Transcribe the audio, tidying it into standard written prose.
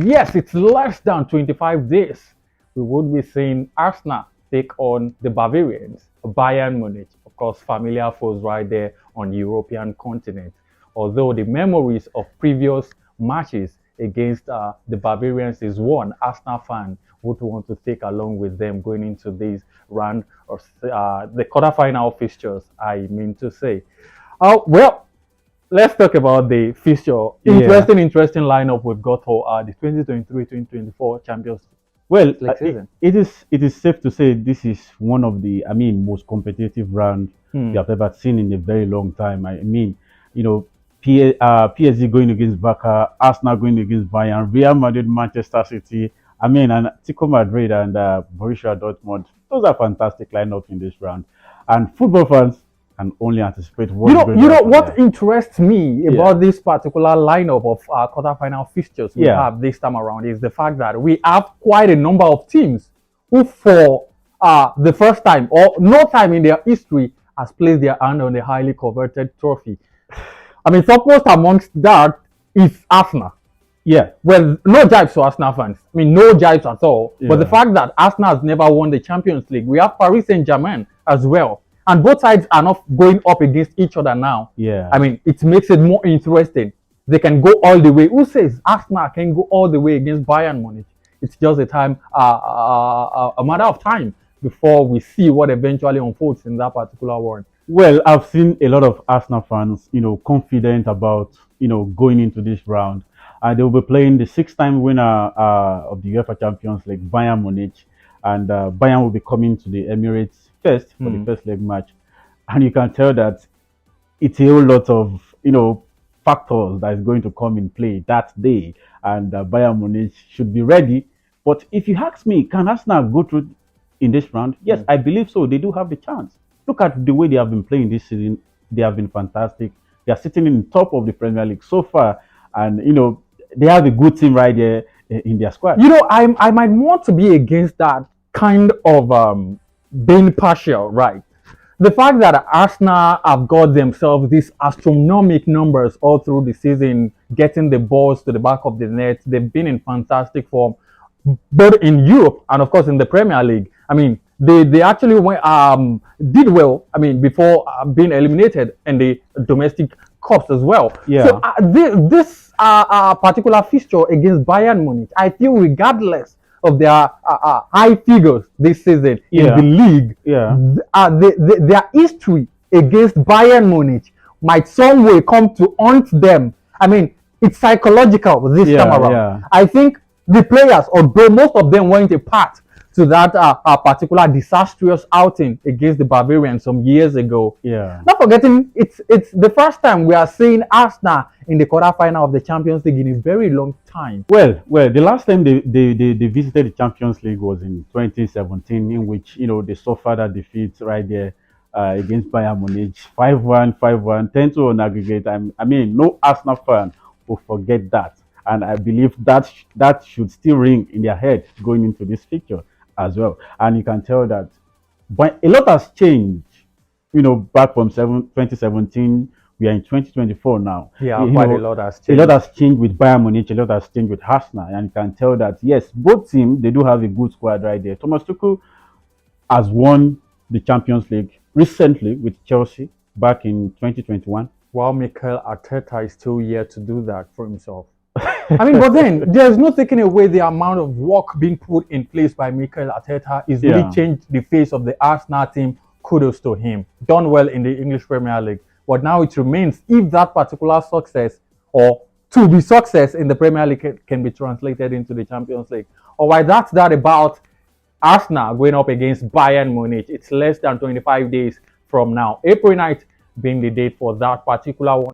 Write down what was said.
Yes, it's less than 25 days. We would be seeing Arsenal take on the Bavarians, Bayern Munich, of course, familiar foes right there on the European continent. Although the memories of previous matches against the Bavarians is one Arsenal fan would want to take along with them going into this round of the quarterfinal fixtures, I mean to say. Well, let's talk about the fixture. Yeah. Interesting lineup we've got for the 2023-2024 Champions Well, League season. it is safe to say this is one of the most competitive round Hmm. you have ever seen in a very long time. You know, PSG going against Barca, Arsenal going against Bayern, Real Madrid, Manchester City. And Tico Madrid and Borussia Dortmund. Those are fantastic lineups in this round, and football fans can only anticipate You what's know, going you to know happen what there. interests me Yeah, about this particular lineup of quarterfinal fixtures we yeah, have this time around is the fact that we have quite a number of teams who, for the first time or no time in their history, has placed their hand on the highly coveted trophy. I mean, foremost amongst that is Arsenal. yeah, Well, no jibes to Arsenal fans. I mean, no jibes at all. But the yeah, fact that Arsenal has never won the Champions League, we have Paris Saint-Germain as well. And both sides are not going up against each other now. I yeah. mean, it makes it more interesting. They can go all the way. Who says Arsenal can go all the way against Bayern Munich? It's just a matter of time before we see what eventually unfolds in that particular one. Well, I've seen a lot of Arsenal fans, confident about, going into this round. And they'll be playing the six-time winner of the UEFA Champions League, Bayern Munich. And Bayern will be coming to the Emirates first for the Hmm. first leg match. And you can tell that it's a whole lot of, factors that is going to come in play that day. And Bayern Munich should be ready. But if you ask me, can Arsenal go through in this round? Yes, Hmm. I believe so. They do have the chance. Look at the way they have been playing this season. They have been fantastic. They are sitting in top of the Premier League so far, and they have a good team right there in their squad. I might want to be against that kind of being partial, right? The fact that Arsenal have got themselves these astronomical numbers all through the season, getting the balls to the back of the net, they've been in fantastic form, both in Europe and of course in the Premier League. I mean, they actually did well. I mean, before being eliminated in the domestic cups as well. So Yeah, this particular fixture against Bayern Munich, I feel regardless of their high figures this season in the yeah, league, yeah, their history against Bayern Munich might some way come to haunt them. I mean, it's psychological this time yeah, around. yeah. I think the players, although most of them weren't a part to that particular disastrous outing against the Bavarians some years ago. Yeah. Not forgetting, it's the first time we are seeing Arsenal in the quarterfinal of the Champions League in a very long time. Well, the last time they visited the Champions League was in 2017, in which they suffered a defeat right there against Bayern Munich, 5-1, 5-1, 10-2 on aggregate. No Arsenal fan will forget that, and I believe that should still ring in their head going into this fixture as well. And you can tell that, but a lot has changed. Back from 2017, we are in 2024 now. Yeah, You quite a know, lot has a lot changed. has changed with Bayern Munich, a lot has changed with Arsenal, and you can tell that yes, both teams they do have a good squad right there. Thomas Tuchel has won the Champions League recently with Chelsea back in 2021. While Mikel Arteta is still yet to do that for himself. I mean, but then there's no taking away the amount of work being put in place by Mikel Arteta. Is really Yeah, changed the face of the Arsenal team. Kudos to him. Done well in the English Premier League. But now it remains if that particular success or to be success in the Premier League can be translated into the Champions League. All right, that's that about Arsenal going up against Bayern Munich. It's less than 25 days from now. April 9th being the date for that particular one.